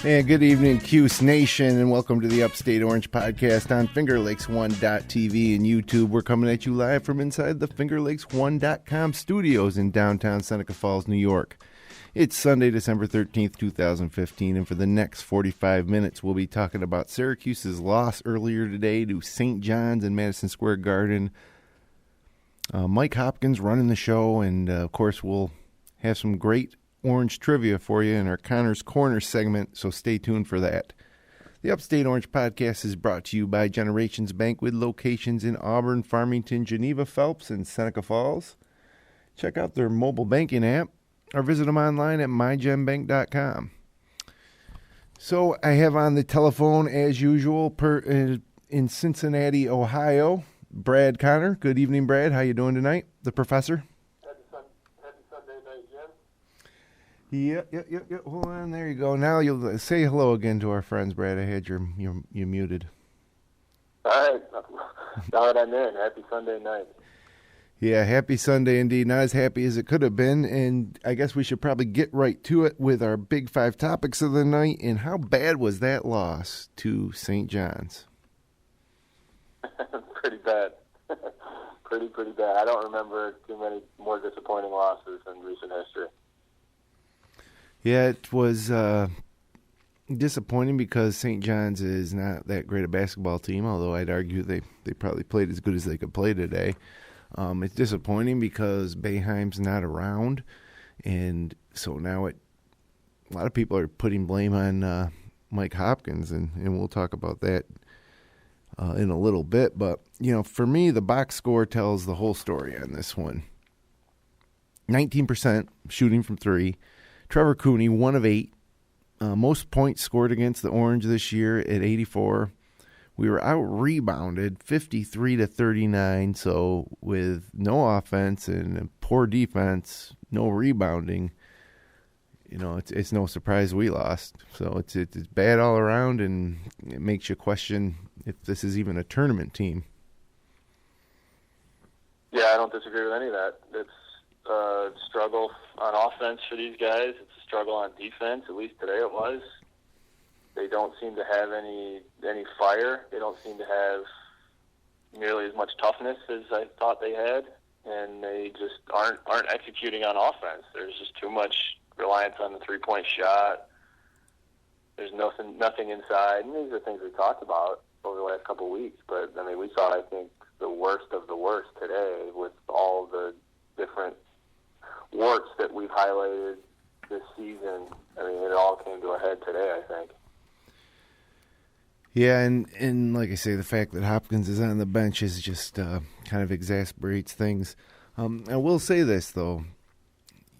And good evening, Cuse Nation, and welcome to the Upstate Orange podcast on FingerLakes1.tv and YouTube. We're coming at you live from inside the FingerLakes1.com studios in downtown Seneca Falls, New York. It's Sunday, December 13th, 2015, and for the next 45 minutes, we'll be talking about Syracuse's loss earlier today to St. John's in Madison Square Garden. Mike Hopkins running the show, and of course, we'll have some great Orange trivia for you in our Connor's Corner segment, so stay tuned for that. The Upstate Orange podcast is brought to you by Generations Bank with locations in Auburn, Farmington, Geneva, Phelps, and Seneca Falls. Check out their mobile banking app or visit them online at mygenbank.com. So I have on the telephone, as usual, in Cincinnati, Ohio, Brad Connor. Good evening, Brad. How you doing tonight? The professor. Yep. Hold on, there you go. Now you'll say hello again to our friends, Brad. I had you muted. All right. Now that I'm in, happy Sunday night. Yeah, happy Sunday indeed. Not as happy as it could have been, and I guess we should probably get right to it with our big five topics of the night. And how bad was that loss to St. John's? Pretty bad. pretty bad. I don't remember too many more disappointing losses in recent history. Yeah, it was disappointing because St. John's is not that great a basketball team, although I'd argue they probably played as good as they could play today. It's disappointing because Boeheim's not around, and so now a lot of people are putting blame on Mike Hopkins, and we'll talk about that in a little bit. But, for me, the box score tells the whole story on this one. 19% shooting from three. Trevor Cooney, 1 of 8. Most points scored against the Orange this year at 84. We were out-rebounded 53-39, so with no offense and poor defense, no rebounding, it's no surprise we lost. So it's bad all around, and it makes you question if this is even a tournament team. Yeah, I don't disagree with any of that. It's a struggle on offense for these guys. It's a struggle on defense. At least today it was. They don't seem to have any fire. They don't seem to have nearly as much toughness as I thought they had, and they just aren't executing on offense. There's just too much reliance on the three-point shot. There's nothing inside. And these are things we talked about over the last couple of weeks. But we saw, I think, the worst of the worst today with all the different warts that we've highlighted this season. It all came to a head today, I think. Yeah, and like I say, the fact that Hopkins is on the bench is just kind of exasperates things. I will say this, though.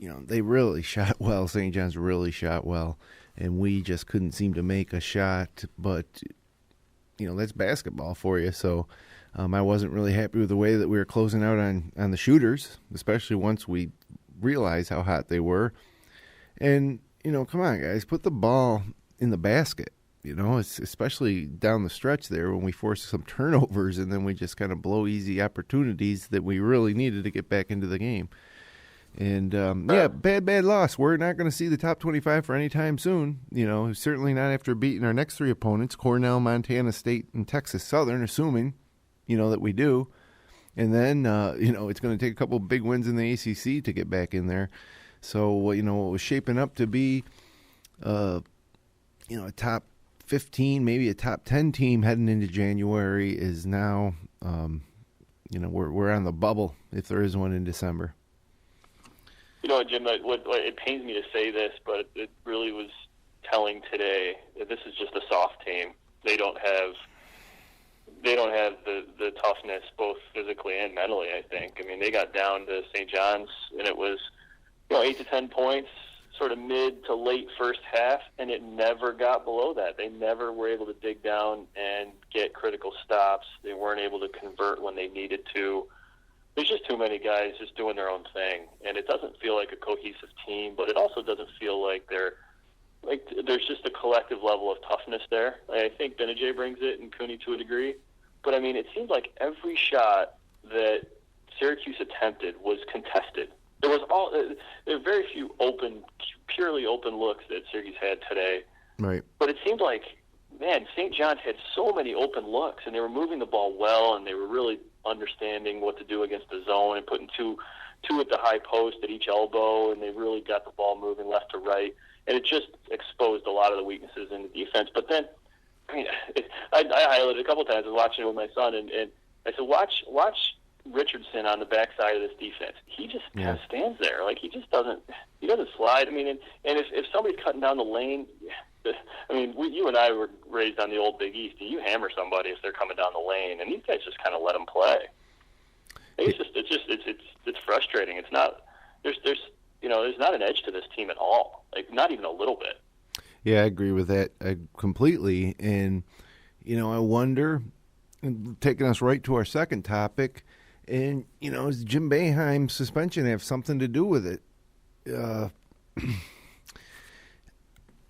They really shot well. St. John's really shot well, and we just couldn't seem to make a shot. But, that's basketball for you. So I wasn't really happy with the way that we were closing out on the shooters, especially once we realized how hot they were. And, come on, guys, put the ball in the basket. It's especially down the stretch there when we force some turnovers and then we just kind of blow easy opportunities that we really needed to get back into the game. And, bad loss. We're not going to see the top 25 for any time soon. Certainly not after beating our next three opponents, Cornell, Montana State, and Texas Southern, assuming, that we do. And then, it's going to take a couple of big wins in the ACC to get back in there. So, what was shaping up to be, a top 15, maybe a top 10 team heading into January is now, we're on the bubble if there is one in December. Jim, it pains me to say this, but it really was telling today that this is just a soft team. They don't have the toughness both physically and mentally, I think. They got down to St. John's, and it was 8 to 10 points, sort of mid to late first half, and it never got below that. They never were able to dig down and get critical stops. They weren't able to convert when they needed to. There's just too many guys just doing their own thing, and it doesn't feel like a cohesive team, but it also doesn't feel like there's just a collective level of toughness there. I think Benajay brings it and Cooney to a degree, but it seemed like every shot that Syracuse attempted was contested. There were very few purely open looks that Syracuse had today. Right. But it seemed like, man, St. John's had so many open looks, and they were moving the ball well, and they were really understanding what to do against the zone and putting two at the high post at each elbow, and they really got the ball moving left to right. And it just exposed a lot of the weaknesses in the defense. But then, I mean, I highlighted a couple of times. I was watching it with my son, and I said, watch Richardson on the backside of this defense. He just kind of stands there. Like, he doesn't slide. I mean, and if somebody's cutting down the lane, I mean, you and I were raised on the old Big East, and you hammer somebody if they're coming down the lane, and these guys just kind of let them play. It's frustrating. It's not there's not an edge to this team at all. Like, not even a little bit. Yeah, I agree with that completely. And I wonder, taking us right to our second topic, and does Jim Boeheim's suspension have something to do with it?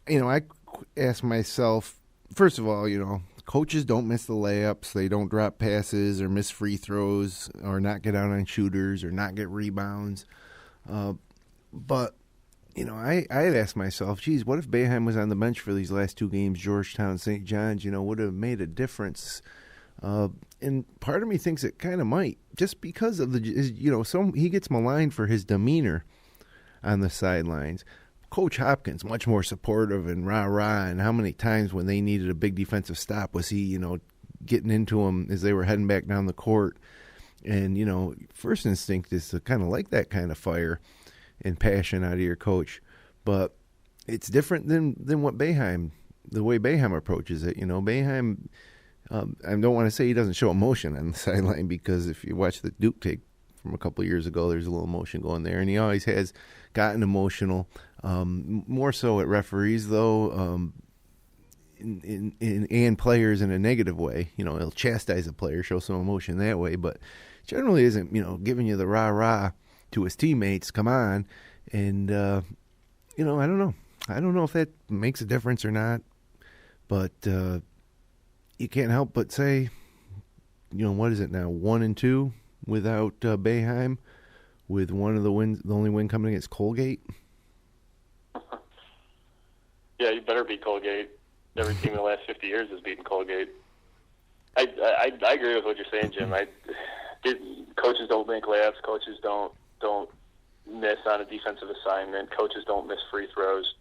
I ask myself, first of all, coaches don't miss the layups. They don't drop passes or miss free throws or not get out on shooters or not get rebounds. But, I had asked myself, geez, what if Boeheim was on the bench for these last two games, Georgetown, St. John's, would have made a difference? And part of me thinks it kind of might, just because of he gets maligned for his demeanor on the sidelines. Coach Hopkins, much more supportive and rah-rah, and how many times when they needed a big defensive stop was he, getting into them as they were heading back down the court. And, first instinct is to kind of like that kind of fire and passion out of your coach. But it's different than what Boeheim, the way Boeheim approaches it. Boeheim, I don't want to say he doesn't show emotion on the sideline, because if you watch the Duke tape from a couple of years ago, there's a little emotion going there. And he always has gotten emotional, more so at referees, though, and players in a negative way. He'll chastise a player, show some emotion that way, but generally isn't, giving you the rah-rah to his teammates, come on. And, I don't know. I don't know if that makes a difference or not, but you can't help but say, what is it now, 1-2 without Boeheim, with one of the wins, the only win coming against Colgate? Yeah, you better beat Colgate. Every team in the last 50 years has beaten Colgate. I agree with what you're saying, Jim. Coaches don't make layups. Coaches don't miss on a defensive assignment. Coaches don't miss free throws.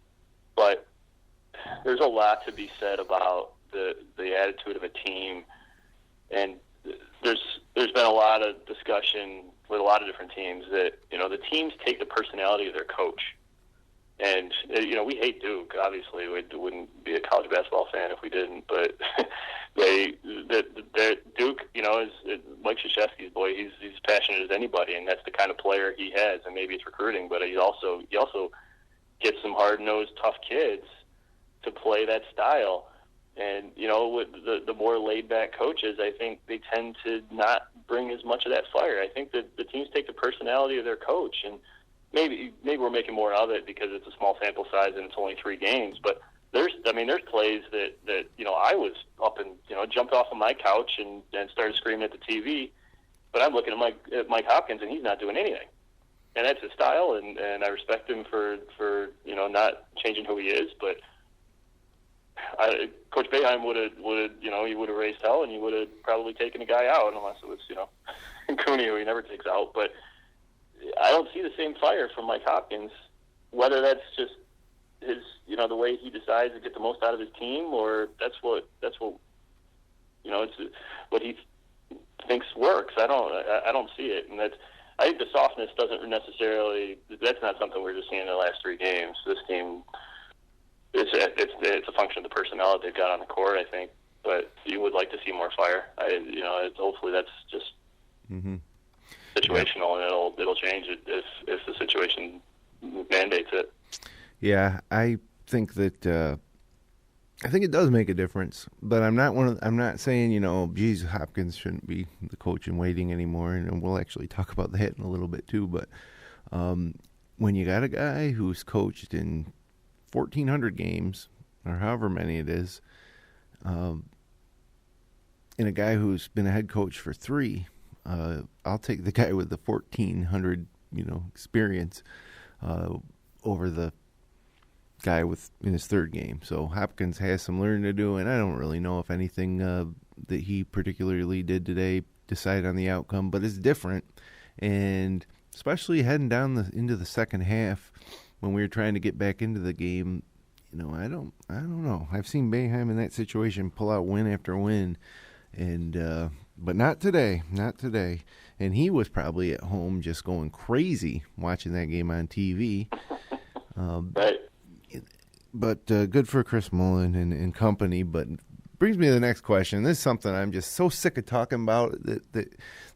But there's a lot to be said about the attitude of a team, and there's been a lot of discussion with a lot of different teams that the teams take the personality of their coach. And we hate Duke. Obviously, we wouldn't be a college basketball fan if we didn't. But Duke, is Mike Krzyzewski's boy. He's passionate as anybody, and that's the kind of player he has. And maybe it's recruiting, but he also gets some hard-nosed, tough kids to play that style. And with the more laid-back coaches, I think they tend to not bring as much of that fire. I think that the teams take the personality of their coach, and maybe we're making more of it because it's a small sample size and it's only 3 games. But there's plays that I was up and jumped off of my couch and started screaming at the TV, but I'm looking at Mike Hopkins and he's not doing anything, and that's his style, and I respect him for not changing who he is. But Coach Boeheim would have raised hell, and he would have probably taken a guy out, unless it was Cooney, who he never takes out. But I don't see the same fire from Mike Hopkins, whether that's just his, the way he decides to get the most out of his team, or that's what it's what he thinks works. I don't see it, and I think the softness doesn't necessarily. That's not something we're just seeing in the last 3 games. This team, it's a function of the personnel they've got on the court, I think. But you would like to see more fire. Hopefully that's just situational, and it'll change if the situation mandates it. Yeah, I think that I think it does make a difference, but I'm not saying geez, Hopkins shouldn't be the coach in waiting anymore, and we'll actually talk about that in a little bit too. But when you got a guy who's coached in 1,400 games or however many it is, and a guy who's been a head coach for 3. I'll take the guy with the 1,400, experience over the guy in his third game. So Hopkins has some learning to do, and I don't really know if anything that he particularly did today decided on the outcome, but it's different. And especially heading down into the second half when we were trying to get back into the game, I don't know. I've seen Boeheim in that situation pull out win after win, and but not today. And he was probably at home just going crazy watching that game on TV. Right. But good for Chris Mullen and company. But brings me to the next question. This is something I'm just so sick of talking about. That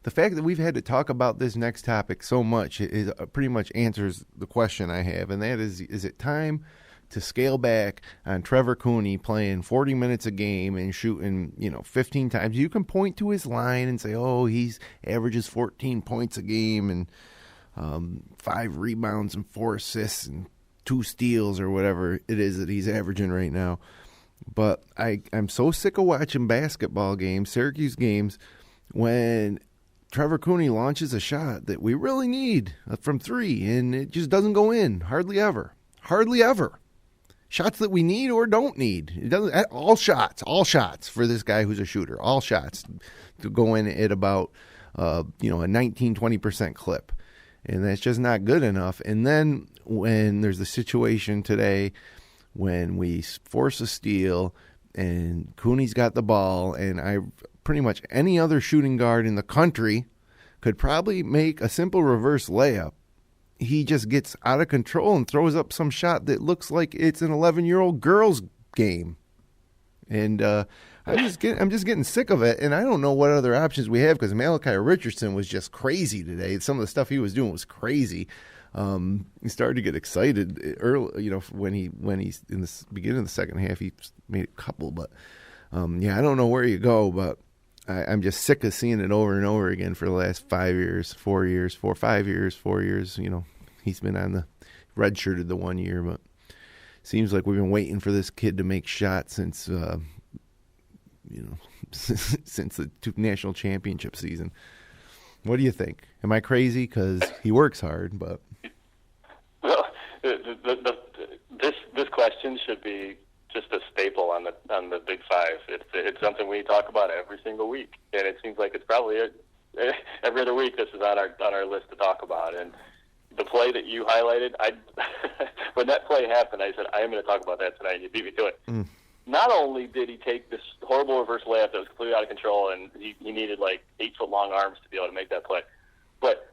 the fact that we've had to talk about this next topic so much is pretty much answers the question I have, and that is it time to scale back on Trevor Cooney playing 40 minutes a game and shooting 15 times? You can point to his line and say, oh, he's averages 14 points a game and 5 rebounds and 4 assists and 2 steals or whatever it is that he's averaging right now. But I'm so sick of watching basketball games, Syracuse games, when Trevor Cooney launches a shot that we really need from 3, and it just doesn't go in, hardly ever. Shots that we need or don't need. It doesn't. All shots for this guy who's a shooter. All shots to go in at about a 19-20% clip, and that's just not good enough. And then when there's the situation today when we force a steal and Cooney's got the ball, and pretty much any other shooting guard in the country could probably make a simple reverse layup, he just gets out of control and throws up some shot that looks like it's an 11-year-old girl's game. And I'm just getting sick of it, and I don't know what other options we have, because Malachi Richardson was just crazy today. Some of the stuff he was doing was crazy. He started to get excited early, when he's in the beginning of the second half. He made a couple, but I don't know where you go, but I'm just sick of seeing it over and over again for the last 5 years, 4 years, 5 years, 4 years. He's been on the redshirted the 1 year, but seems like we've been waiting for this kid to make shots since since the national championship season. What do you think? Am I crazy? Because he works hard, but well, this question should be just a staple on the Big Five. It's something we talk about every single week, and it seems like it's probably every other week. This is on our list to talk about. And the play that you highlighted, when that play happened, I said I am going to talk about that tonight. And you beat me to it. Not only did he take this horrible reverse layup that was completely out of control, and he needed like 8-foot-long arms to be able to make that play, but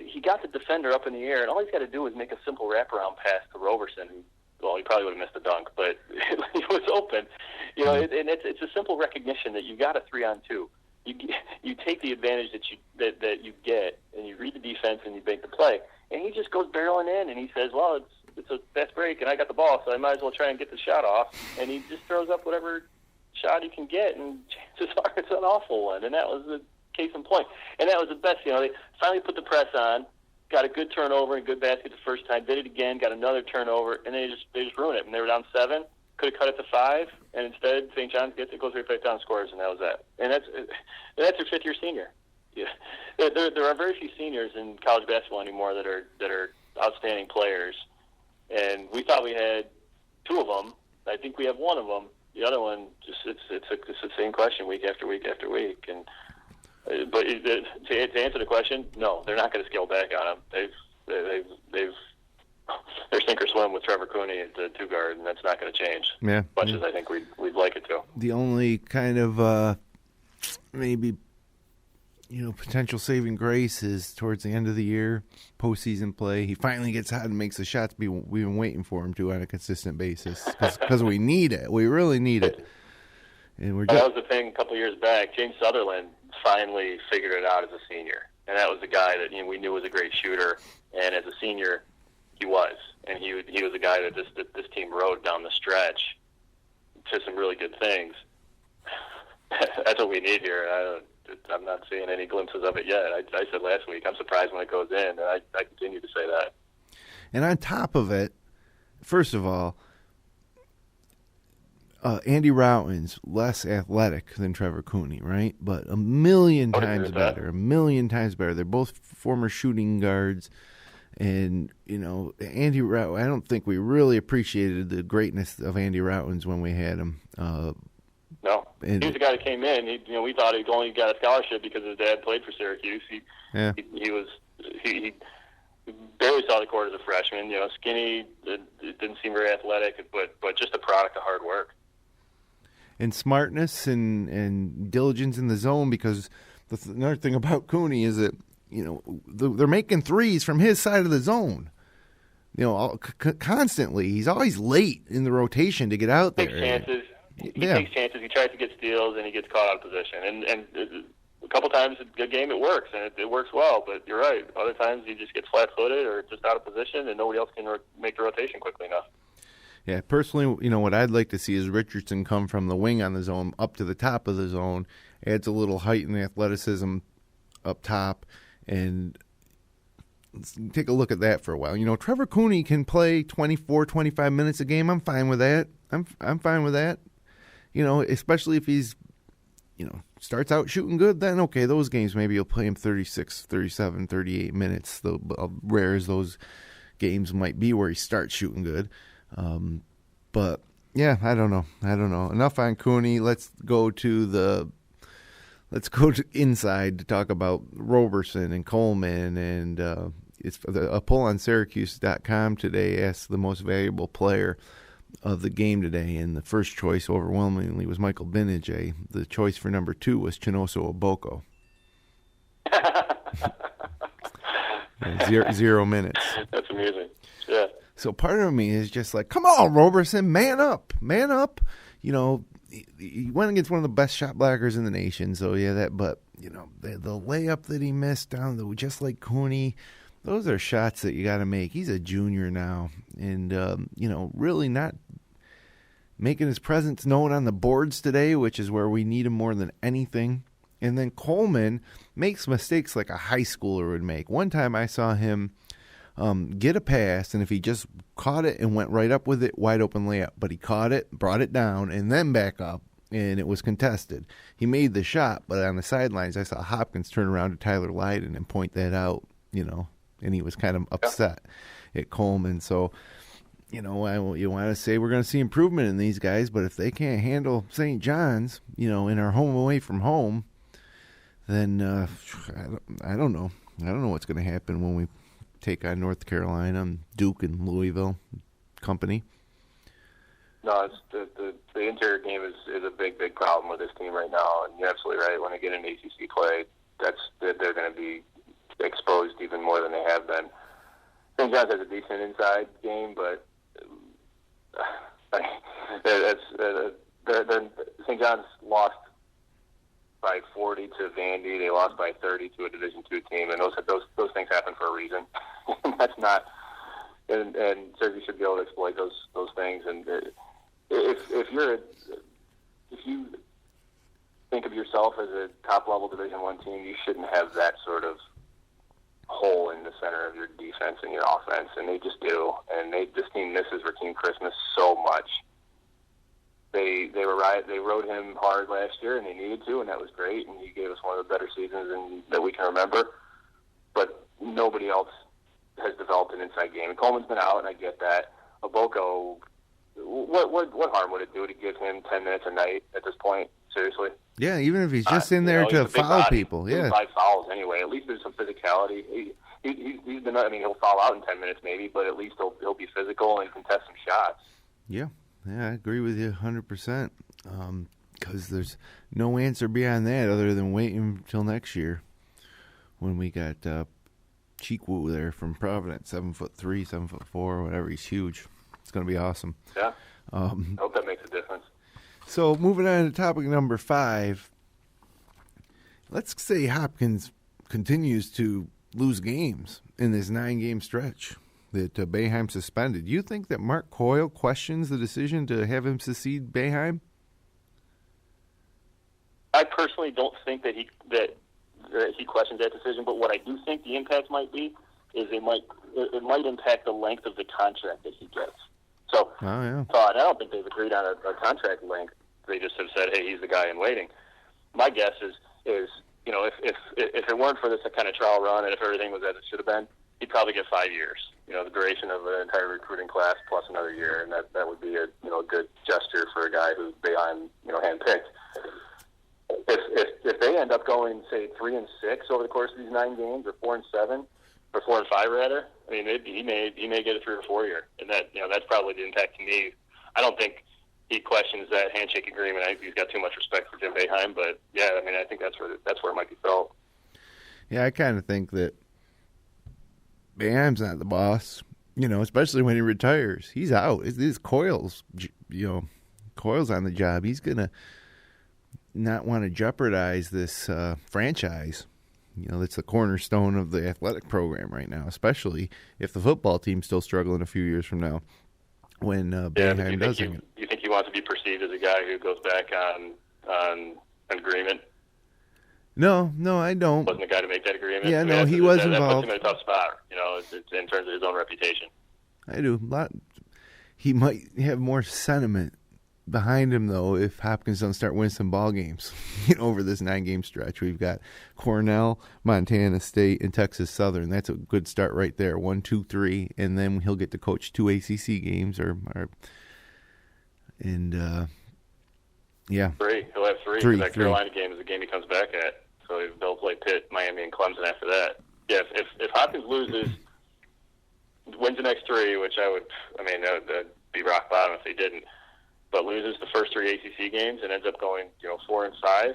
he got the defender up in the air, and all he's got to do is make a simple wraparound pass to Roberson, who, well, he probably would have missed the dunk, but he was open. And it's a simple recognition that you got a 3-on-2. You take the advantage that you get, and you read the defense, and you make the play. And he just goes barreling in, and he says, well, it's a fast break, and I got the ball, so I might as well try and get the shot off. And he just throws up whatever shot he can get, and chances are it's an awful one. And that was the case in point. And that was the best. They finally put the press on, got a good turnover and good basket the first time, did it again, got another turnover, and they just ruined it. And they were down 7, could have cut it to 5, and instead St. John's gets it, goes right back down, scores, and that was that. And that's your fifth-year senior. Yeah, there are very few seniors in college basketball anymore that are outstanding players, and we thought we had 2 of them. I think we have 1 of them. The other one, it's the same question week after week after week. And but to answer the question, no, they're not going to scale back on him. They're sink or swim with Trevor Cooney at the 2 guard, and that's not going to change. Yeah, as much as I think we'd like it to. The only kind of maybe potential saving grace is towards the end of the year, postseason play. He finally gets hot and makes the shots we've been waiting for him to on a consistent basis, because we need it. We really need it. And that was the thing a couple of years back. James Sutherland finally figured it out as a senior, and that was the guy that we knew was a great shooter. And as a senior, he was, and he was a guy that this team rode down the stretch to some really good things. That's what we need here. I'm not seeing any glimpses of it yet. I said last week, I'm surprised when it goes in, and I continue to say that. And on top of it, first of all, Andy Routen's less athletic than Trevor Cooney, right? But a million times better. They're both former shooting guards, And, Andy Rout, I don't think we really appreciated the greatness of Andy Routins when we had him. No. He was the guy that came in. We thought he only got a scholarship because his dad played for Syracuse. He barely saw the court as a freshman. Skinny, didn't seem very athletic, but just a product of hard work. And smartness and diligence in the zone, because another thing about Cooney is that, they're making threes from his side of the zone. Constantly. He's always late in the rotation to get out there. Takes chances. He takes chances. He tries to get steals, and he gets caught out of position. And a couple times a game it works, and it works well. But you're right. Other times he just gets flat-footed or just out of position, and nobody else can make the rotation quickly enough. Yeah, personally, what I'd like to see is Richardson come from the wing on the zone up to the top of the zone, adds a little height and athleticism up top, and let's take a look at that for a while. Trevor Cooney can play 24, 25 minutes a game. I'm fine with that. I'm fine with that. Especially if he's, starts out shooting good, then okay, those games maybe you'll play him 36, 37, 38 minutes, though rare as those games might be where he starts shooting good. But yeah, I don't know. Enough on Cooney. Let's go to inside to talk about Roberson and Coleman. And it's a poll on Syracuse.com today asked the most valuable player of the game today, and the first choice overwhelmingly was Michael Benajay. The choice for number 2 was Chinoso Oboko. 0 minutes. That's amusing. Yeah. So part of me is just like, come on, Roberson, man up. He went against one of the best shot blockers in the nation. So yeah, the layup that he missed down, just like Cooney, those are shots that you got to make. He's a junior now, and really not making his presence known on the boards today, which is where we need him more than anything. And then Coleman makes mistakes like a high schooler would make. One time I saw him get a pass, and if he just caught it and went right up with it, wide open layup. But he caught it, brought it down, and then back up, and it was contested. He made the shot, but on the sidelines, I saw Hopkins turn around to Tyler Lydon and point that out, and he was kind of upset at Coleman. So, you want to say we're going to see improvement in these guys, but if they can't handle St. John's, in our home away from home, then I don't know. I don't know what's going to happen when we take on North Carolina and Duke and Louisville company. No, the interior game is a big problem with this team right now, and you're absolutely right. When they get into ACC play, they're going to be exposed even more than they have been. St. John's has a decent inside game, but St. John's lost by 40 to Vandy. They lost by 30 to a Division II team, and those things happen for a reason. That's not, and Syracuse should be able to exploit those things. And if you think of yourself as a top level Division I team, you shouldn't have that sort of hole in the center of your defense and your offense, and they just do. And this team misses Rakeem Christmas so much. They rode him hard last year, and they needed to, and that was great. And he gave us one of the better seasons that we can remember. But nobody else has developed an inside game. And Coleman's been out, and I get that. Oboko, what harm would it do to give him 10 minutes a night at this point? Seriously. Yeah, even if he's just in there to foul people. Yeah, 5 fouls anyway. At least there's some physicality. He's been. I mean, he'll foul out in 10 minutes maybe, but at least he'll be physical and contest some shots. Yeah, I agree with you 100%. Because there's no answer beyond that other than waiting until next year when we got Cheekwu there from Providence, 7'3", 7'4", whatever. He's huge. It's going to be awesome. Yeah. I hope that makes a difference. So moving on to topic number 5, let's say Hopkins continues to lose games in this 9-game stretch that Boeheim suspended. You think that Mark Coyle questions the decision to have him succeed Boeheim? I personally don't think that he questions that decision, but what I do think the impact might be is it might impact the length of the contract that he gets. So, I don't think they've agreed on a contract length. They just have said, "Hey, he's the guy in waiting." My guess is if it weren't for this kind of trial run and if everything was as it should have been, he'd probably get 5 years. The duration of an entire recruiting class plus another year, and that would be a good gesture for a guy who's Boeheim handpicked. If they end up going, say, 3-6 over the course of these 9 games, or 4-7, or 4-5 rather, I mean, he may get a 3 or 4 year, and that's probably the impact to me. I don't think he questions that handshake agreement. I think he's got too much respect for Jim Boeheim, but yeah, I mean, I think that's where it might be felt. Yeah, I kind of think that Boeheim's not the boss, especially when he retires. He's out. It's Coyle's, Coyle's on the job. He's going to not want to jeopardize this franchise. That's the cornerstone of the athletic program right now, especially if the football team's still struggling a few years from now when Boeheim doesn't. You think he wants to be perceived as a guy who goes back on an agreement? No, I don't. Wasn't the guy to make that agreement? Yeah, no, he was involved. That puts him in a tough spot, it's in terms of his own reputation. I do. He might have more sentiment behind him, though, if Hopkins doesn't start winning some ball games over this 9-game stretch. We've got Cornell, Montana State, and Texas Southern. That's a good start right there. 1, 2, 3, and then he'll get to coach 2 ACC games, yeah. 3. He'll have 3. That Carolina game is the game he comes back at. So they'll play Pitt, Miami, and Clemson after that. Yeah, if Hopkins wins the next 3, which that'd be rock bottom if they didn't, but loses the first 3 ACC games and ends up going 4-5,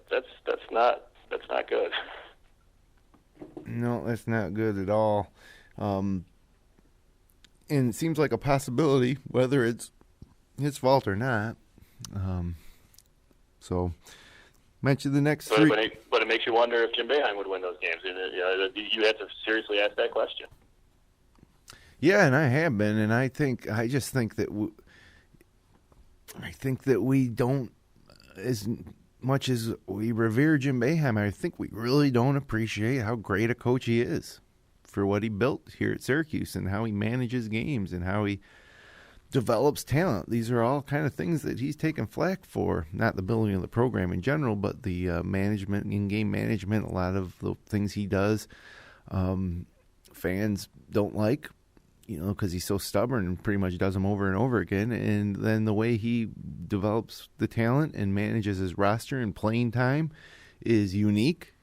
that's not good. No, that's not good at all. And it seems like a possibility, whether it's his fault or not. So, mention the next 3. But it makes you wonder if Jim Boeheim would win those games. And you have to seriously ask that question. Yeah, and I have been, and I just think that we don't, as much as we revere Jim Boeheim, I think we really don't appreciate how great a coach he is for what he built here at Syracuse and how he manages games and how he develops talent. These are all kind of things that he's taken flack for, not the building of the program in general, but the management, in-game management, a lot of the things he does. Fans don't like, because he's so stubborn and pretty much does them over and over again. And then the way he develops the talent and manages his roster and playing time is unique.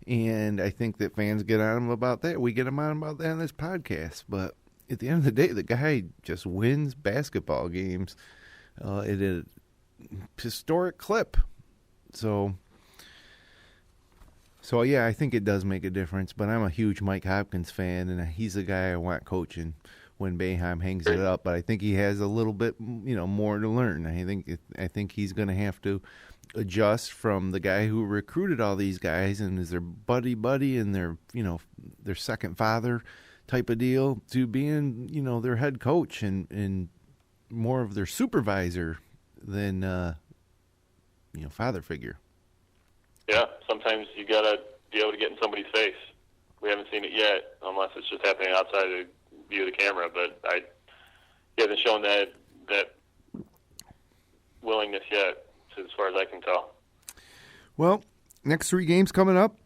And I think that fans get on him about that. We get him on about that on this podcast. But at the end of the day, the guy just wins basketball games at a historic clip. So yeah, I think it does make a difference. But I'm a huge Mike Hopkins fan, and he's the guy I want coaching when Boeheim hangs it up. But I think he has a little bit, more to learn. I think he's going to have to adjust from the guy who recruited all these guys and is their buddy and their second father type of deal to being, their head coach and more of their supervisor than, father figure. Yeah, sometimes you got to be able to get in somebody's face. We haven't seen it yet, unless it's just happening outside the view of the camera, but he hasn't shown that willingness yet, as far as I can tell. Well, next 3 games coming up.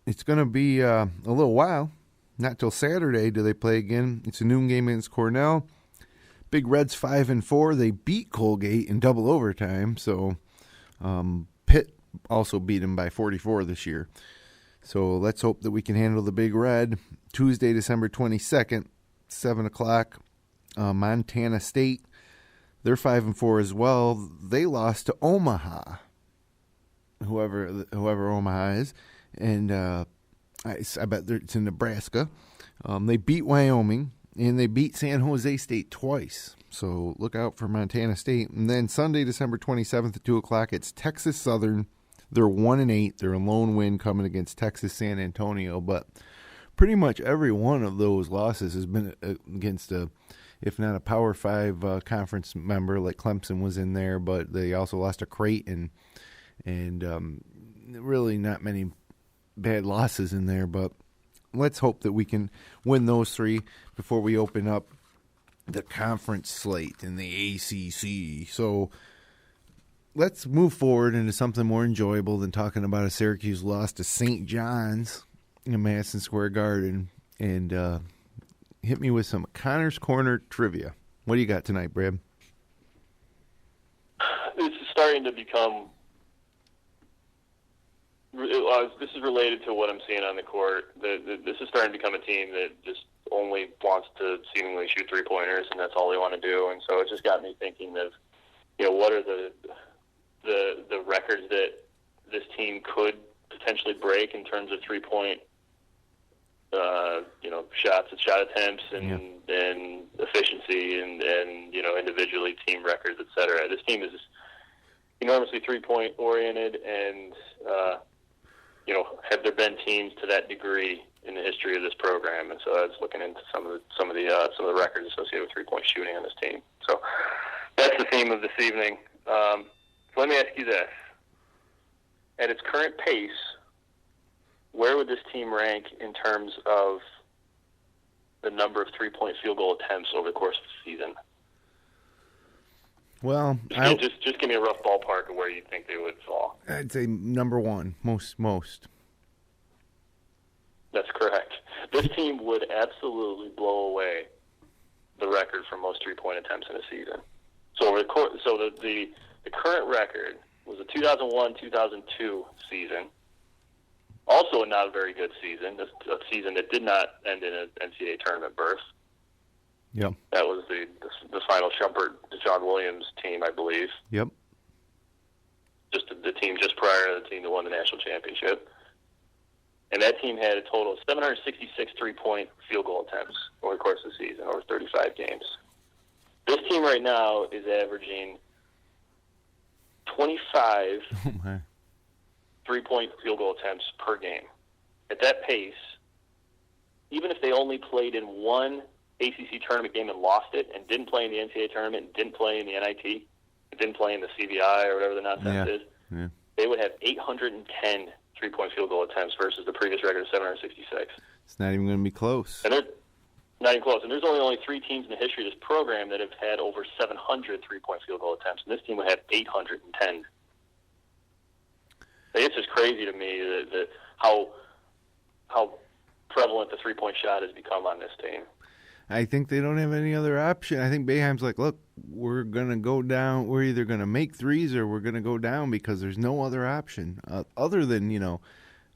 It's going to be a little while. Not till Saturday do they play again. It's a noon game against Cornell. Big Reds 5-4. They beat Colgate in double overtime. So Pitt also beat them by 44 this year. So let's hope that we can handle the Big Red. Tuesday, December 22nd, 7 o'clock. Montana State. They're 5-4 as well. They lost to Omaha, whoever Omaha is, and I bet it's in Nebraska. They beat Wyoming, and they beat San Jose State twice. So look out for Montana State. And then Sunday, December 27th at 2 o'clock, it's Texas Southern. They're 1-8. They're a lone win coming against Texas San Antonio. But pretty much every one of those losses has been against if not a Power 5 conference member, like Clemson was in there, but they also lost to Creighton, and really not many bad losses in there. But let's hope that we can win those 3 before we open up the conference slate in the ACC. So let's move forward into something more enjoyable than talking about a Syracuse loss to St. John's in Madison Square Garden and hit me with some Connor's Corner trivia. What do you got tonight, Brad? This is starting to become. This is related to what I'm seeing on the court. This is starting to become a team that just only wants to seemingly shoot 3-pointers, and that's all they want to do. And so it just got me thinking of, what are the records that this team could potentially break in terms of 3-point, shots and shot attempts and efficiency and individually team records, et cetera. This team is enormously 3-point oriented, and have there been teams to that degree in the history of this program? And so I was looking into some of the records associated with 3-point shooting on this team. So that's the theme of this evening. So let me ask you this: at its current pace, where would this team rank in terms of the number of 3-point field goal attempts over the course of the season? Well, just give me a rough ballpark of where you think they would fall. I'd say number one, most. That's correct. This team would absolutely blow away the record for most 3-point attempts in a season. So over the current record was a 2001-2002 season. Also not a very good season. A season that did not end in an NCAA tournament berth. Yep. That was the final Shumpert, Deshaun Williams team, I believe. Yep. Just the team just prior to the team that won the national championship. And that team had a total of 766 3-point field goal attempts over the course of the season, over 35 games. This team right now is averaging 25 3-point field goal attempts per game. At that pace, even if they only played in one ACC tournament game and lost it, and didn't play in the NCAA tournament, and didn't play in the NIT, and didn't play in the CBI or whatever the nonsense is, they would have 810 3-point field goal attempts versus the previous record of 766. It's not even going to be close. And they're not even close. And there's only 3 teams in the history of this program that have had over 700 3-point field goal attempts, and this team would have 810. It's just crazy to me that how prevalent the 3-point shot has become on this team. I think they don't have any other option. I think Boeheim's like, look, we're going to go down. We're either going to make threes or we're going to go down because there's no other option other than,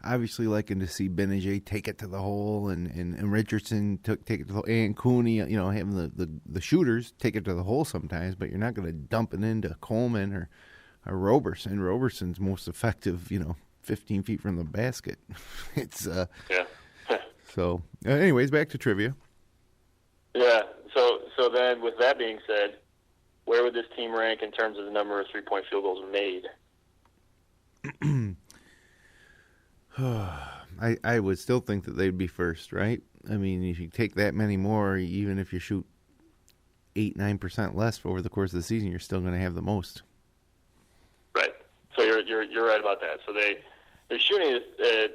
obviously liking to see Benajay take it to the hole and Richardson take it to the hole, and Cooney, having the shooters take it to the hole sometimes, but you're not going to dump it into Coleman or Roberson. Roberson's most effective, 15 feet from the basket. It's So, anyways, back to trivia. Yeah. So then, with that being said, where would this team rank in terms of the number of 3-point field goals made? I would still think that they'd be first, right? I mean, if you take that many more, even if you shoot 8-9% less over the course of the season, you're still going to have the most. Right. So you're right about that. So they're shooting at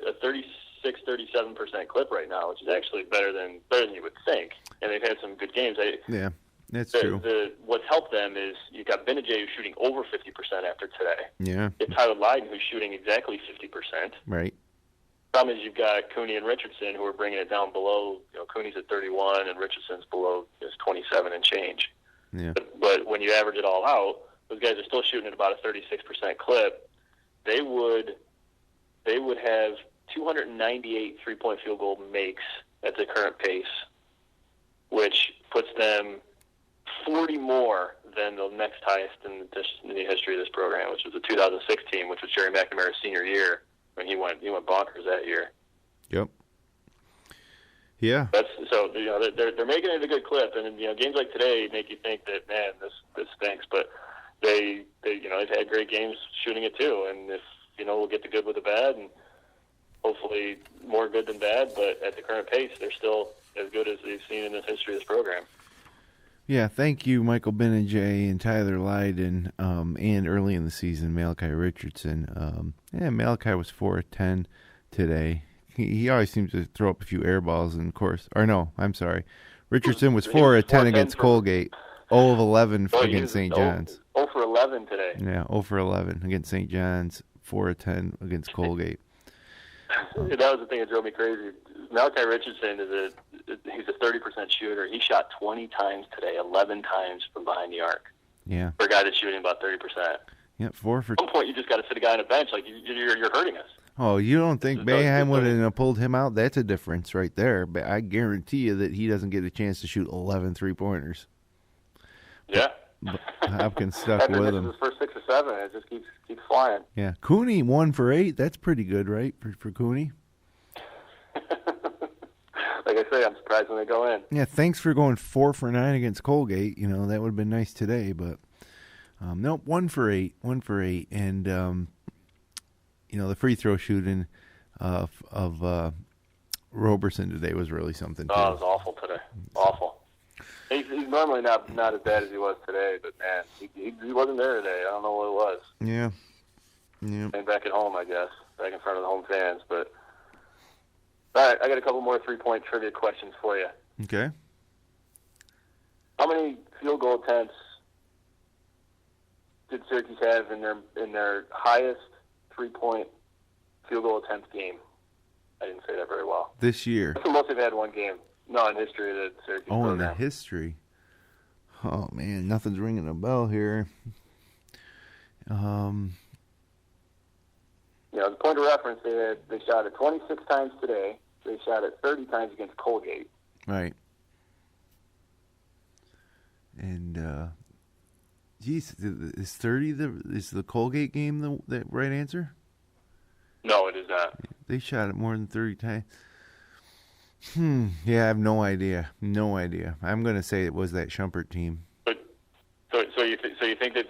a 36-37% clip right now, which is actually better than you would think. And they've had some good games. Yeah, that's true. What's helped them is you've got Benajay who's shooting over 50% after today. Yeah. It's Tyler Lydon who's shooting exactly 50%. Right. Problem is you've got Cooney and Richardson who are bringing it down below. Cooney's at 31 and Richardson's below 27 and change. Yeah. But when you average it all out, those guys are still shooting at about a 36% clip. They would have 298 3-point field goal makes at the current pace, which puts them 40 more than the next highest in the history of this program, which was the 2006 team, which was Jerry McNamara's senior year when he went bonkers that year. Yep. Yeah. So they're making it a good clip, and games like today make you think that, man, this stinks, but they've had great games shooting it too, and if we'll get the good with the bad, and hopefully more good than bad, but at the current pace, they're still as good as they've seen in the history of this program. Yeah, thank you, Michael Benajay and Tyler Lydon, and early in the season, Malachi Richardson. Malachi was 4 of 10 today. He always seems to throw up a few air balls, and of course, or no, I'm sorry. Richardson was 4 of 10 against Colgate, 0 of 11 against St. John's. 0 for 11 today. Yeah, 0 for 11 against St. John's, 4 of 10 against Colgate. That was the thing that drove me crazy. Malachi Richardson he's a 30% shooter. He shot 20 times today, 11 times from behind the arc. Yeah. For a guy that's shooting about 30%. Yeah, 4 for. At some point, you just got to sit a guy on a bench. Like you're hurting us. Oh, you don't think Boeheim would have pulled him out? That's a difference right there. But I guarantee you that he doesn't get a chance to shoot 11 3-pointers. Yeah. But Hopkins stuck with him. His first 6 or 7, it just keeps flying. Yeah, Cooney 1 for 8. That's pretty good, right, for Cooney? Like I say, I'm surprised when they go in. Yeah, thanks for going 4 for 9 against Colgate. You know, that would have been nice today, but nope, 1 for 8, and you know, the free throw shooting of Roberson today was really something too. Oh, it was awful today. Awful. He's normally not as bad as he was today, but man, he wasn't there today. I don't know what it was. Yeah. And back at home, I guess, back in front of the home fans. But all right, I got a couple more 3-point trivia questions for you. Okay. How many field goal attempts did Syracuse have in their highest 3-point field goal attempt game? I didn't say that very well. This year. That's the most they've had one game. No, in history of the Syracuse program. In the history. Oh, man, nothing's ringing a bell here. You know, the point of reference, they shot it 26 times today. They shot it 30 times against Colgate. Right. And, geez, is 30 is the Colgate game the right answer? No, it is not. They shot it more than 30 times. Yeah, I have no idea. No idea. I'm going to say it was that Shumpert team. But so you think that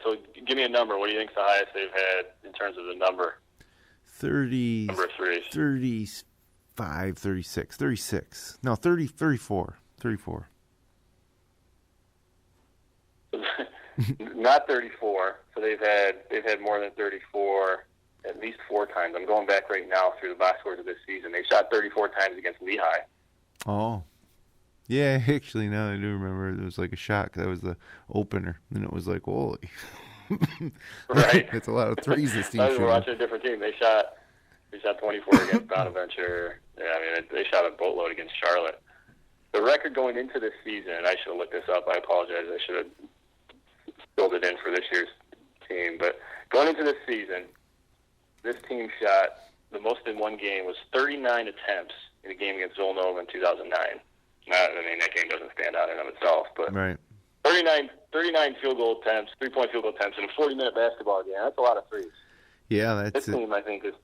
so give me a number. What do you think is the highest they've had in terms of the number? 30. Number of threes. 35, 36. 36. No, 34. 34. Not 34. So they've had more than 34 at least 4 times. I'm going back right now through the box scores of this season. They shot 34 times against Lehigh. Oh. Yeah, actually, now I do remember it was like a shot. That was the opener. And it was like, holy. Right. It's a lot of threes this team. I was watching a different team. They shot 24 against Bonaventure. Yeah, I mean, they shot a boatload against Charlotte. The record going into this season, and I should have looked this up. I apologize. I should have filled it in for this year's team. But going into this season, this team shot the most in one game was 39 attempts in a game against Villanova in 2009. I mean, that game doesn't stand out in and of itself, but right. 39 field goal attempts, 3-point field goal attempts in a 40-minute basketball game. That's a lot of threes. Yeah, that's this team, I think, is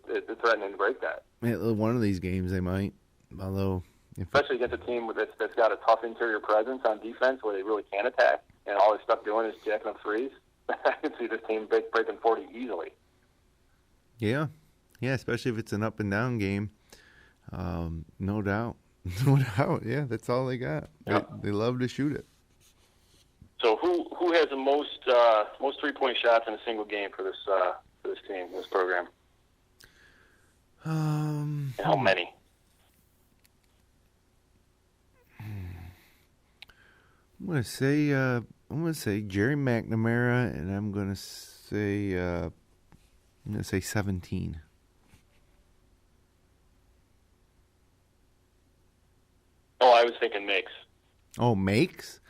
threatening to break that. Yeah, one of these games they might, although especially against a team that's got a tough interior presence on defense where they really can attack, and all they're stuck doing is jacking up threes. I can see this team breaking 40 easily. Yeah, especially if it's an up and down game. No doubt. No doubt. Yeah, that's all they got. Yep. They love to shoot it. So who has the most 3-point shots in a single game for this team, this program? And how many? I'm gonna say Jerry McNamara, and I'm gonna say 17. Oh, I was thinking makes. Oh, makes?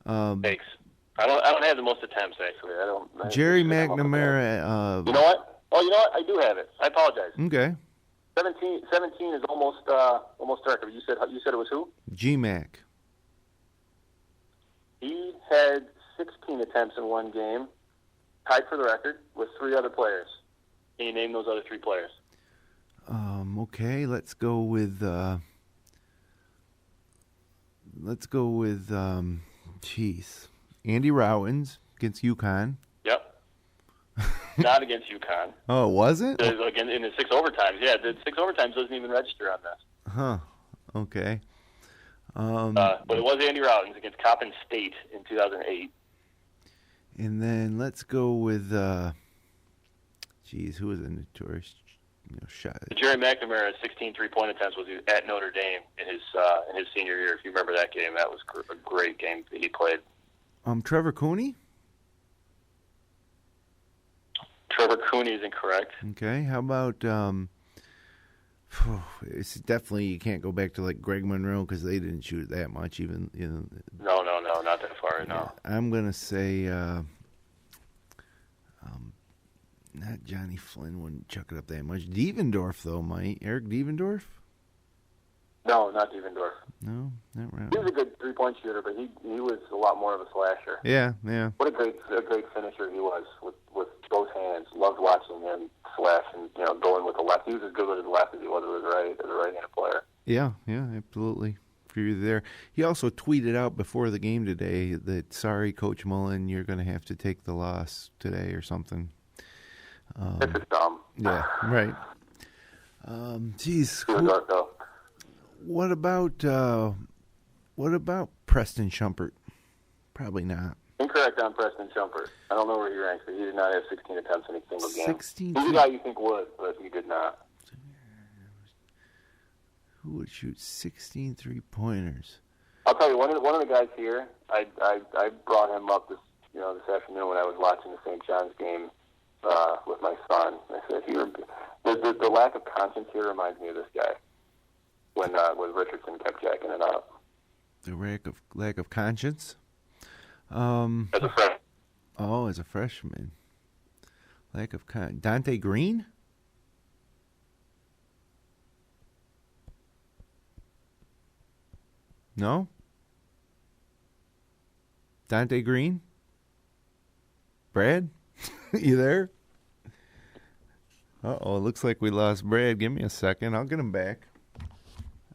Makes. I don't have the most attempts actually. Jerry McNamara. You know what? Oh, you know what? I do have it. I apologize. Okay. 17 is almost correct. You said it was who? G-Mac. He had 16 attempts in one game, tied for the record with 3 other players. Can you name those other 3 players? Okay, let's go with Andy Rowans against UConn. Yep. Not against UConn. Oh, it wasn't? Again, in the 6 overtimes. Yeah, the 6 overtimes doesn't even register on this. Huh. Okay. But it was Andy Rowans against Coppin State in 2008. And then let's go with, who was a notorious shot? Jerry McNamara's 16 3-point attempts was at Notre Dame in his senior year. If you remember that game, that was a great game that he played. Trevor Cooney? Trevor Cooney is incorrect. Okay. How about It's definitely, you can't go back to like Greg Monroe because they didn't shoot it that much. Even No, not that far. No. I'm gonna say not Johnny Flynn wouldn't chuck it up that much. Devendorf though might. Eric Devendorf? No, not Devendorf. No, not right. He was a good 3-point shooter, but he was a lot more of a slasher. Yeah. What a great finisher he was with both hands. Loved watching him slash and going with the left. He was as good with his left as he was with his right as a right-handed player. Yeah, absolutely. Agree with you there. He also tweeted out before the game today that, sorry, Coach Mullen, you're going to have to take the loss today or something. This is dumb. Yeah, right. Geez. What about Preston Shumpert? Probably not. Incorrect on Preston Shumpert. I don't know where he ranks, but he did not have 16 attempts in a single game. 16. He's a guy you think would, but he did not. Who would shoot 16 3-pointers? I'll tell you, one of the guys here, I brought him up this afternoon when I was watching the St. John's game with my son. I said, the lack of conscience here reminds me of this guy when Richardson kept jacking it up. The lack of conscience? As a freshman. Oh, as a freshman. Lack of Dante Green? No? Dante Green? Brad? You there? Uh-oh, it looks like we lost Brad. Give me a second. I'll get him back.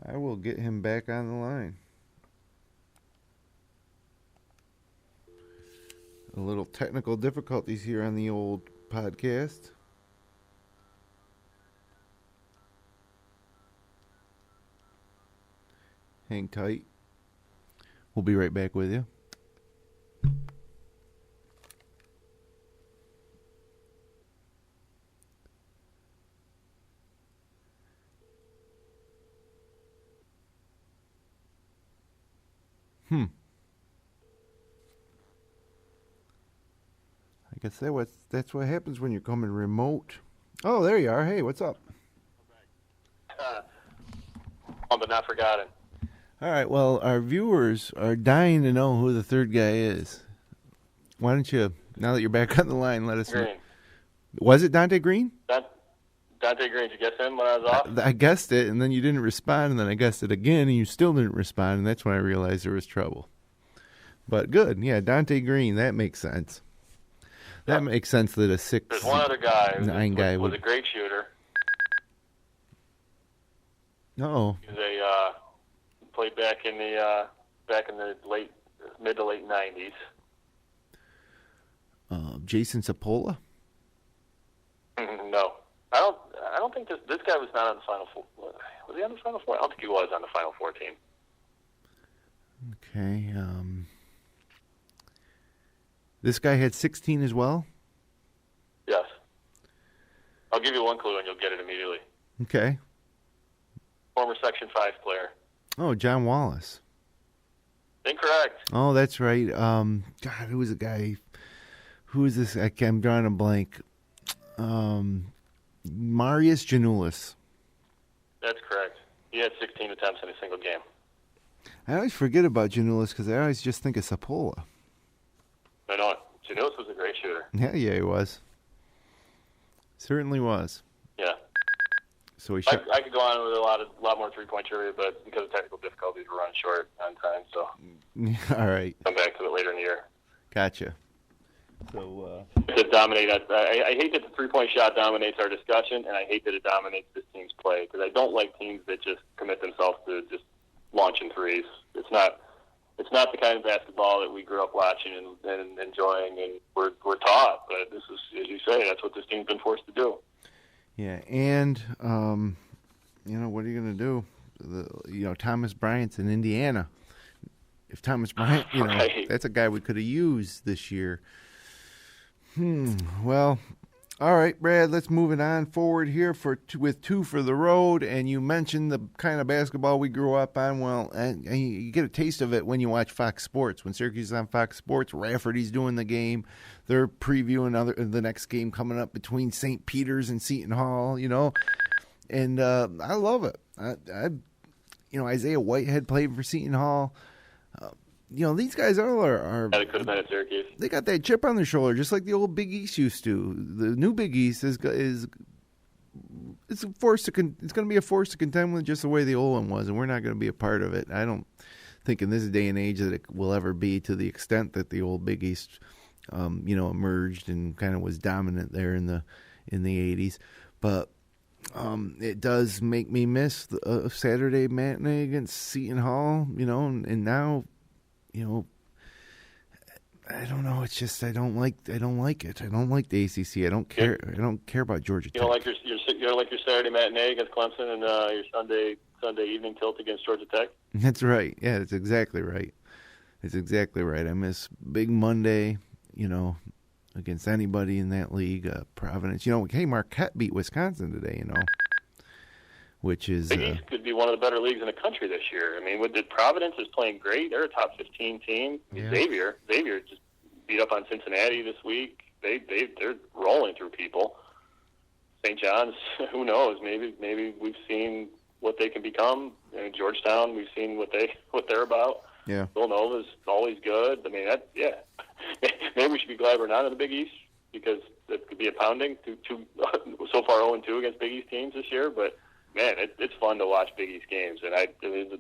I will get him back on the line. A little technical difficulties here on the old podcast. Hang tight. We'll be right back with you. I guess that's what happens when you're coming remote. Oh, there you are. Hey, what's up? But not forgotten. All right, well, our viewers are dying to know who the third guy is. Why don't you, now that you're back on the line, let us know. Green. Was it Dante Green? Dante Green, did you guess him when I was off? I guessed it, and then you didn't respond, and then I guessed it again, and you still didn't respond, and that's when I realized there was trouble. But good, yeah, Dante Green, that makes sense. That makes sense that a 6'9" There's one other guy guy was a great shooter. Uh-oh. He was played back in the mid to late 90s. Jason Sapola? No, I don't think this guy was not on the Final Four. Was he on the Final Four? I don't think he was on the Final Four team. Okay. This guy had 16 as well? Yes. I'll give you one clue and you'll get it immediately. Okay. Former Section 5 player. Oh, John Wallace. Incorrect. Oh, that's right. God, who was the guy? Who is this? I'm drawing a blank. Marius Giannoulis. That's correct. He had 16 attempts in a single game. I always forget about Giannoulis because I always just think of Sapola. No, Giannoulis was a great shooter. Yeah, he was. Certainly was. Yeah. So he I could go on with a lot more 3-point trivia, but because of technical difficulties, we're running short on time. So. All right. Come back to it later in the year. Gotcha. So. To dominate, I hate that the 3-point shot dominates our discussion, and I hate that it dominates this team's play because I don't like teams that just commit themselves to just launching threes. It's not the kind of basketball that we grew up watching and enjoying, and we're taught. But this is, as you say, that's what this team's been forced to do. Yeah, and what are you going to do? Thomas Bryant's in Indiana. If Thomas Bryant, right. That's a guy we could have used this year. Well, all right, Brad, let's move it on forward here with 2 for the road. And you mentioned the kind of basketball we grew up on. Well, and you get a taste of it when you watch Fox Sports. When Syracuse is on Fox Sports, Rafferty's doing the game. They're previewing the next game coming up between St. Peter's and Seton Hall. And I love it. Isaiah Whitehead played for Seton Hall. These guys are Yeah, it could have been at Syracuse. They got that chip on their shoulder, just like the old Big East used to. The new Big East it's going to be a force to contend with, just the way the old one was, and we're not going to be a part of it. I don't think in this day and age that it will ever be to the extent that the old Big East, emerged and kind of was dominant there in the 80s. But it does make me miss the Saturday matinee against Seton Hall, and now, I don't know. It's just I don't like it. I don't like the ACC. I don't care. I don't care about Georgia Tech. You don't like your Saturday matinee against Clemson and your Sunday evening tilt against Georgia Tech. That's right. Yeah, that's exactly right. I miss Big Monday. Against anybody in that league. Providence. Hey, Marquette beat Wisconsin today. Which is Big East could be one of the better leagues in the country this year. I mean, Providence is playing great. They're a top 15 team. Yeah. Xavier just beat up on Cincinnati this week. They're rolling through people. St. John's, who knows? Maybe we've seen what they can become. Georgetown, we've seen what they're about. Yeah. Villanova's always good. I mean, maybe we should be glad we're not in the Big East, because it could be a pounding. So far 0-2 against Big East teams this year, but man, it's fun to watch Big East games, and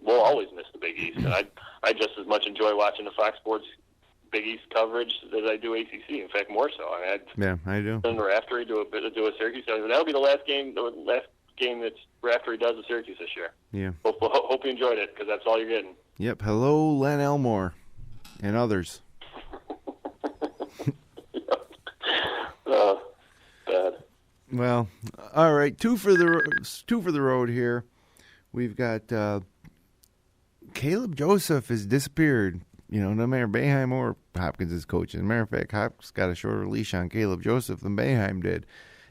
we'll always miss the Big East. And I just as much enjoy watching the Fox Sports Big East coverage as I do ACC. In fact, more so. I do. And Raftery do a Syracuse. That'll be the last game that Raftery does with Syracuse this year. Yeah. Hope you enjoyed it, because that's all you're getting. Yep. Hello, Len Elmore, and others. Bad. Well, all right. Two for the road here. We've got Caleb Joseph has disappeared. No matter Boeheim or Hopkins is coaching. As a matter of fact, Hopkins got a shorter leash on Caleb Joseph than Boeheim did,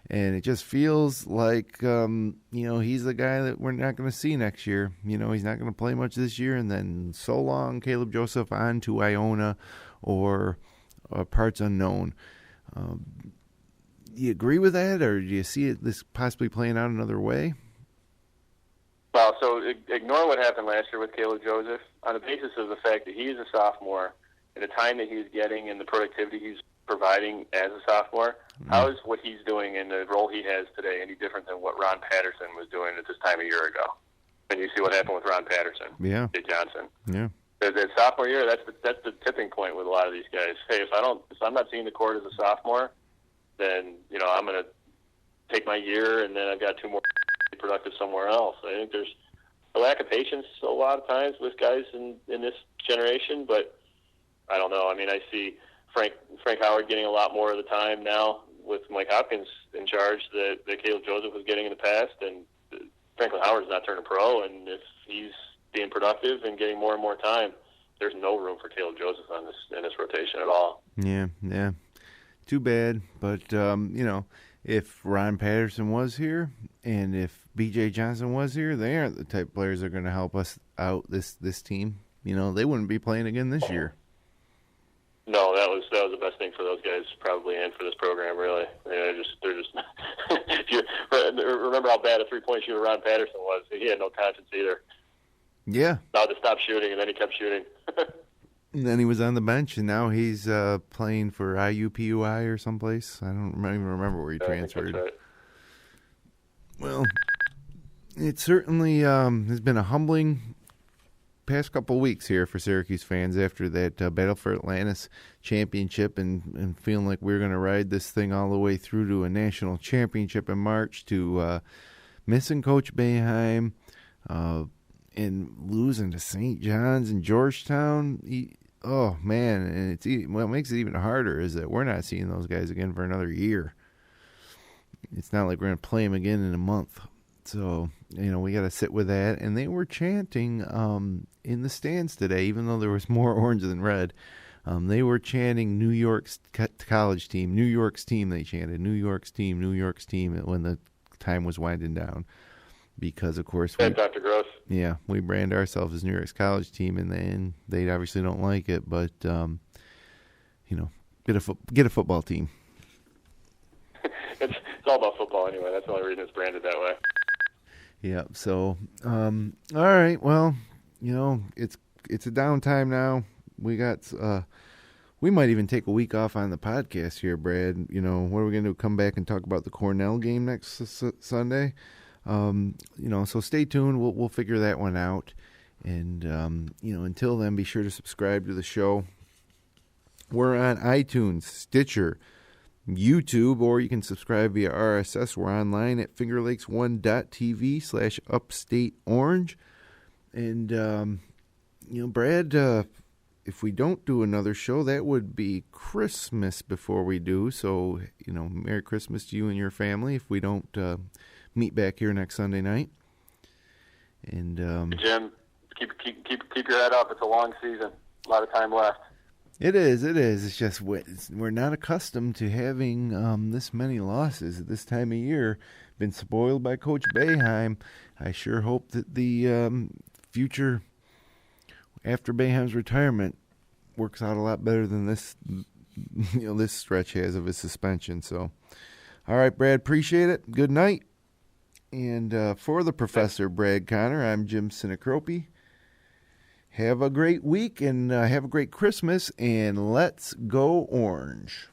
and it just feels like he's the guy that we're not going to see next year. He's not going to play much this year, and then so long, Caleb Joseph on to Iona or parts unknown. Do you agree with that, or do you see this possibly playing out another way? Well, so ignore what happened last year with Caleb Joseph on the basis of the fact that he's a sophomore, and the time that he's getting and the productivity he's providing as a sophomore. Mm-hmm. How is what he's doing in the role he has today any different than what Ron Patterson was doing at this time a year ago? And you see what happened with Ron Patterson, Jay Johnson. Yeah. The sophomore year, that's the tipping point with a lot of these guys. Hey, if I'm not seeing the court as a sophomore, then I'm going to take my year, and then I've got 2 more to be productive somewhere else. I think there's a lack of patience a lot of times with guys in this generation, but I don't know. I mean, I see Frank Howard getting a lot more of the time now with Mike Hopkins in charge that Caleb Joseph was getting in the past, and Franklin Howard's not turning pro, and if he's being productive and getting more and more time, there's no room for Caleb Joseph in this rotation at all. Yeah. Too bad, but if Ron Patterson was here and if B.J. Johnson was here, they aren't the type of players that are going to help us out this team. They wouldn't be playing again this year. No, that was the best thing for those guys probably, and for this program really. They're just. If you remember how bad a 3-point shooter Ron Patterson was, he had no conscience either. Yeah. Now to stop shooting, and then he kept shooting. And then he was on the bench, and now he's playing for IUPUI or someplace. I don't even remember where he transferred. Right. Well, it certainly has been a humbling past couple weeks here for Syracuse fans after that Battle for Atlantis championship, and feeling like we're going to ride this thing all the way through to a national championship in March, to missing Coach Boeheim and losing to St. John's and Georgetown. Oh, man, and what makes it even harder is that we're not seeing those guys again for another year. It's not like we're going to play them again in a month. So, we got to sit with that. And they were chanting in the stands today, even though there was more orange than red. They were chanting New York's college team, New York's team, they chanted, New York's team, when the time was winding down. Because, of course, Dr. Gross. Yeah, we brand ourselves as New York's college team, and they obviously don't like it. But get a football team. It's all about football anyway. That's the only reason it's branded that way. Yeah. So, all right. Well, it's a downtime now. We got. We might even take a week off on the podcast here, Brad. What are we going to do? Come back and talk about the Cornell game next Sunday. So stay tuned. We'll figure that one out. And until then, be sure to subscribe to the show. We're on iTunes, Stitcher, YouTube, or you can subscribe via RSS. We're online at fingerlakes1.tv/upstateorange. And, Brad, if we don't do another show, that would be Christmas before we do. So, Merry Christmas to you and your family if we don't meet back here next Sunday night. And Jim, keep your head up. It's a long season. A lot of time left. It is. It's just we're not accustomed to having this many losses at this time of year. Been spoiled by Coach Boeheim. I sure hope that the future after Boeheim's retirement works out a lot better than this this stretch has of his suspension. So, all right, Brad, appreciate it. Good night. And for the Professor Brad Connor, I'm Jim Sinacropi. Have a great week and have a great Christmas, and let's go Orange.